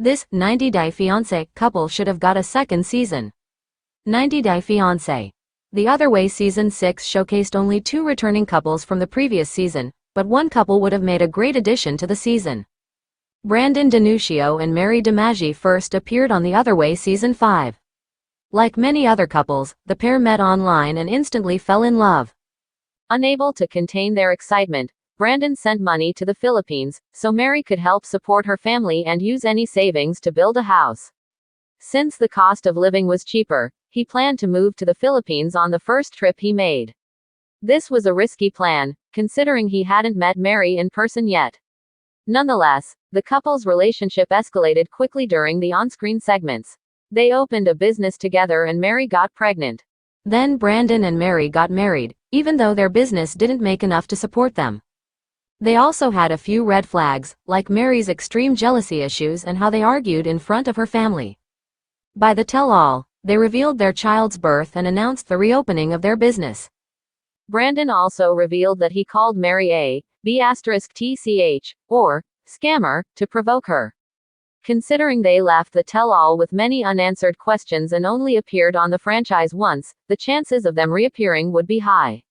This 90-Day Fiancé couple should have got a second season. 90-Day Fiancé. The Other Way Season 6 showcased only 2 returning couples from the previous season, but one couple would have made a great addition to the season. Brandon Denuccio and Mary DiMaggi first appeared on The Other Way Season 5. Like many other couples, the pair met online and instantly fell in love. Unable to contain their excitement, Brandon sent money to the Philippines, so Mary could help support her family and use any savings to build a house. Since the cost of living was cheaper, he planned to move to the Philippines on the first trip he made. This was a risky plan, considering he hadn't met Mary in person yet. Nonetheless, the couple's relationship escalated quickly during the on-screen segments. They opened a business together and Mary got pregnant. Then Brandon and Mary got married, even though their business didn't make enough to support them. They also had a few red flags, like Mary's extreme jealousy issues and how they argued in front of her family. By the tell-all, they revealed their child's birth and announced the reopening of their business. Brandon also revealed that he called Mary a B*TCH, or scammer, to provoke her. Considering they left the tell-all with many unanswered questions and only appeared on the franchise once, the chances of them reappearing would be high.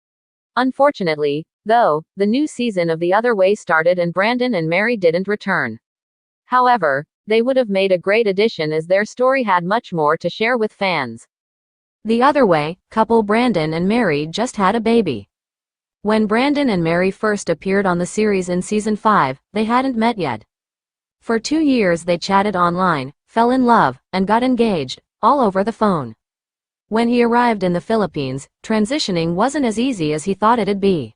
Unfortunately, though, the new season of The Other Way started and Brandon and Mary didn't return. However, they would have made a great addition as their story had much more to share with fans. The Other Way couple Brandon and Mary just had a baby. When Brandon and Mary first appeared on the series in Season 5, they hadn't met yet. For 2 years they chatted online, fell in love, and got engaged, all over the phone. When he arrived in the Philippines, transitioning wasn't as easy as he thought it'd be.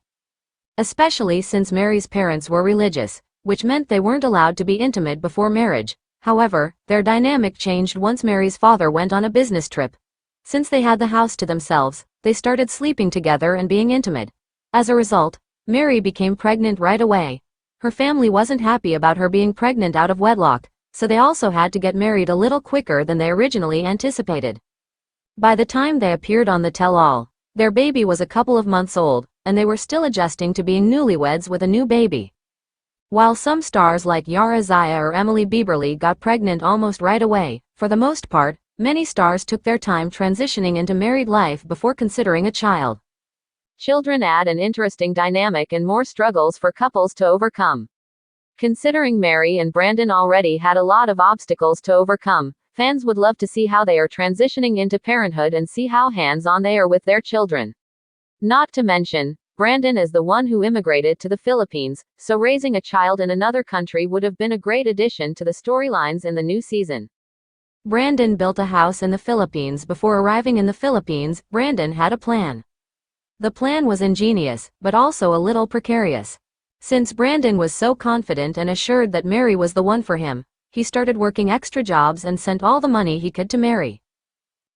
Especially since Mary's parents were religious, which meant they weren't allowed to be intimate before marriage. However, their dynamic changed once Mary's father went on a business trip. Since they had the house to themselves, they started sleeping together and being intimate. As a result, Mary became pregnant right away. Her family wasn't happy about her being pregnant out of wedlock, so they also had to get married a little quicker than they originally anticipated. By the time they appeared on the tell-all, their baby was a couple of months old, and they were still adjusting to being newlyweds with a new baby. While some stars like Yara Zaya or Emily Bieberly got pregnant almost right away, for the most part, many stars took their time transitioning into married life before considering a child. Children add an interesting dynamic and more struggles for couples to overcome. Considering Mary and Brandon already had a lot of obstacles to overcome, fans would love to see how they are transitioning into parenthood and see how hands-on they are with their children. Not to mention, Brandon is the one who immigrated to the Philippines, so raising a child in another country would have been a great addition to the storylines in the new season. Brandon built a house in the Philippines. Before arriving in the Philippines, Brandon had a plan. The plan was ingenious, but also a little precarious. Since Brandon was so confident and assured that Mary was the one for him, he started working extra jobs and sent all the money he could to Mary.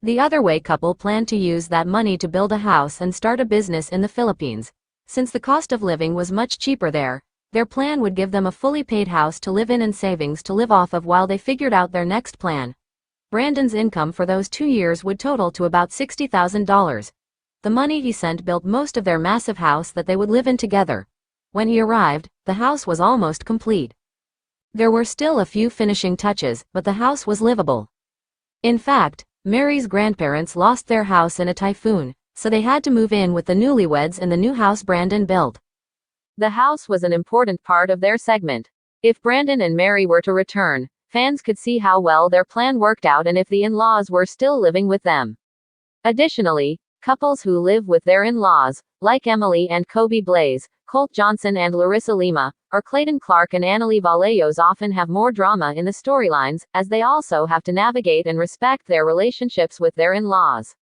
The Other Way couple planned to use that money to build a house and start a business in the Philippines. Since the cost of living was much cheaper there, their plan would give them a fully paid house to live in and savings to live off of while they figured out their next plan. Brandon's income for those 2 years would total to about $60,000. The money he sent built most of their massive house that they would live in together. When he arrived, the house was almost complete. There were still a few finishing touches, but the house was livable. In fact, Mary's grandparents lost their house in a typhoon, so they had to move in with the newlyweds in the new house Brandon built. The house was an important part of their segment. If Brandon and Mary were to return, fans could see how well their plan worked out and if the in-laws were still living with them. Additionally, couples who live with their in-laws, like Emily and Kobe Blaze, Colt Johnson and Larissa Lima, or Clayton Clark and Annalie Vallejos often have more drama in the storylines, as they also have to navigate and respect their relationships with their in-laws.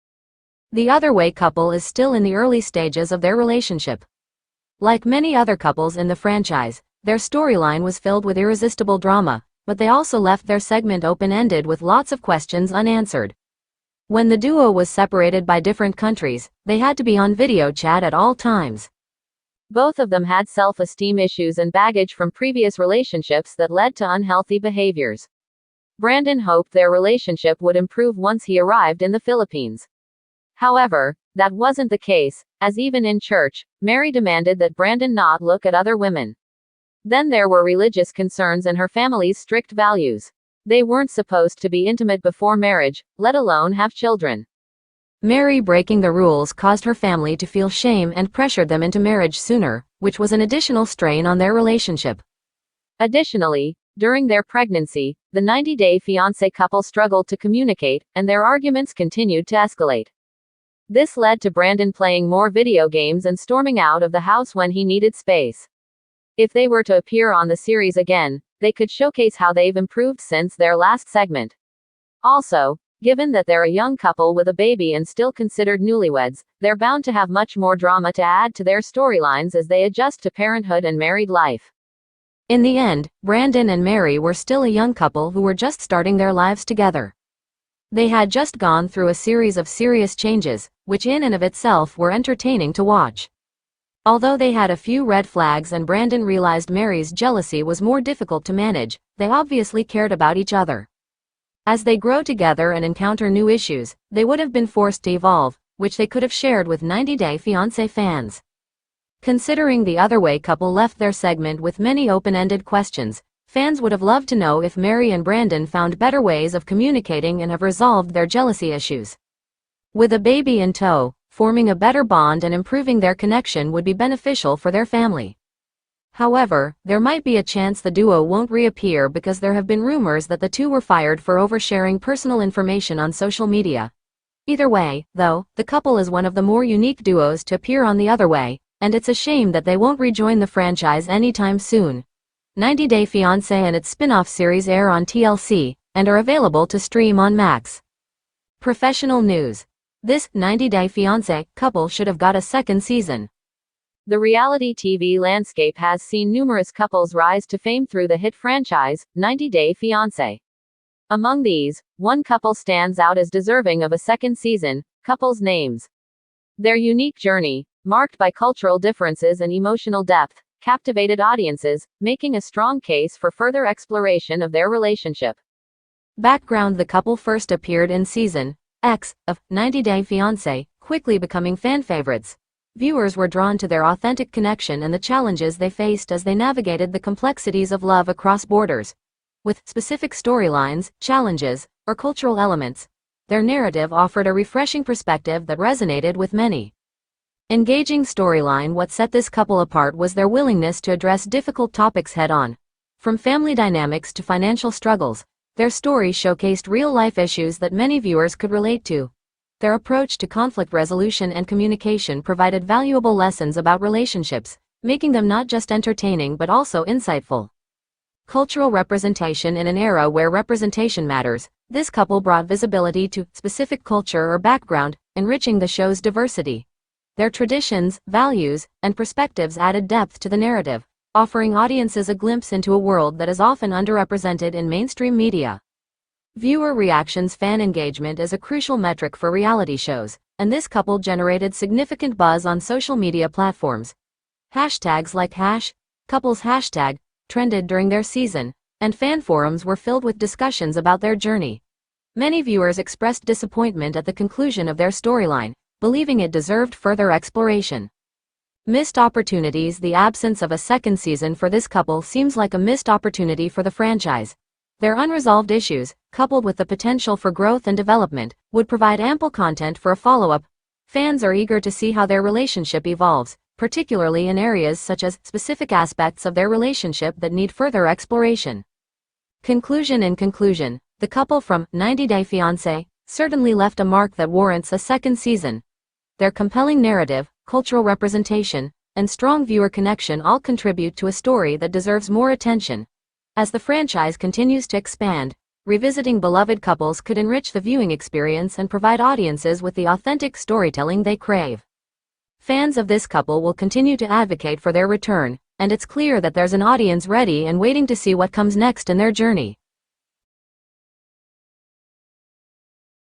The Other Way couple is still in the early stages of their relationship. Like many other couples in the franchise, their storyline was filled with irresistible drama, but they also left their segment open-ended with lots of questions unanswered. When the duo was separated by different countries, they had to be on video chat at all times. Both of them had self-esteem issues and baggage from previous relationships that led to unhealthy behaviors. Brandon hoped their relationship would improve once he arrived in the Philippines. However, that wasn't the case, as even in church, Mary demanded that Brandon not look at other women. Then there were religious concerns and her family's strict values. They weren't supposed to be intimate before marriage, let alone have children. Mary breaking the rules caused her family to feel shame and pressured them into marriage sooner, which was an additional strain on their relationship. Additionally, during their pregnancy, the 90-day fiancé couple struggled to communicate, and their arguments continued to escalate. This led to Brandon playing more video games and storming out of the house when he needed space. If they were to appear on the series again, they could showcase how they've improved since their last segment. Also, given that they're a young couple with a baby and still considered newlyweds, they're bound to have much more drama to add to their storylines as they adjust to parenthood and married life. In the end, Brandon and Mary were still a young couple who were just starting their lives together. They had just gone through a series of serious changes, which in and of itself were entertaining to watch. Although they had a few red flags and Brandon realized Mary's jealousy was more difficult to manage, they obviously cared about each other. As they grow together and encounter new issues, they would have been forced to evolve, which they could have shared with 90-Day Fiancé fans. Considering the Other Way couple left their segment with many open-ended questions, fans would have loved to know if Mary and Brandon found better ways of communicating and have resolved their jealousy issues. With a baby in tow, forming a better bond and improving their connection would be beneficial for their family. However, there might be a chance the duo won't reappear because there have been rumors that the two were fired for oversharing personal information on social media. Either way, though, the couple is one of the more unique duos to appear on The Other Way, and it's a shame that they won't rejoin the franchise anytime soon. 90-Day Fiancé and its spin-off series air on TLC, and are available to stream on Max. Professional news. This 90-Day Fiancé couple should have got a second season. The reality TV landscape has seen numerous couples rise to fame through the hit franchise, 90-Day Fiancé. Among these, one couple stands out as deserving of a second season, couples' names. Their unique journey, marked by cultural differences and emotional depth, captivated audiences, making a strong case for further exploration of their relationship. Background: the couple first appeared in Season X of 90-Day Fiancé, quickly becoming fan favorites. Viewers were drawn to their authentic connection and the challenges they faced as they navigated the complexities of love across borders. With specific storylines, challenges, or cultural elements, their narrative offered a refreshing perspective that resonated with many. Engaging storyline: what set this couple apart was their willingness to address difficult topics head-on. From family dynamics to financial struggles, their story showcased real-life issues that many viewers could relate to. Their approach to conflict resolution and communication provided valuable lessons about relationships, making them not just entertaining but also insightful. Cultural representation: in an era where representation matters, this couple brought visibility to specific culture or background, enriching the show's diversity. Their traditions, values, and perspectives added depth to the narrative, offering audiences a glimpse into a world that is often underrepresented in mainstream media. Viewer reactions: fan engagement is a crucial metric for reality shows, and this couple generated significant buzz on social media platforms. Hashtags like #couples hashtag trended during their season, and fan forums were filled with discussions about their journey. Many viewers expressed disappointment at the conclusion of their storyline, believing it deserved further exploration. Missed opportunities: the absence of a second season for this couple seems like a missed opportunity for the franchise. Their unresolved issues, coupled with the potential for growth and development, would provide ample content for a follow-up. Fans are eager to see how their relationship evolves, particularly in areas such as specific aspects of their relationship that need further exploration. Conclusion: in conclusion, the couple from 90-Day Fiancé certainly left a mark that warrants a second season. Their compelling narrative, cultural representation, and strong viewer connection all contribute to a story that deserves more attention. As the franchise continues to expand, revisiting beloved couples could enrich the viewing experience and provide audiences with the authentic storytelling they crave. Fans of this couple will continue to advocate for their return, and it's clear that there's an audience ready and waiting to see what comes next in their journey.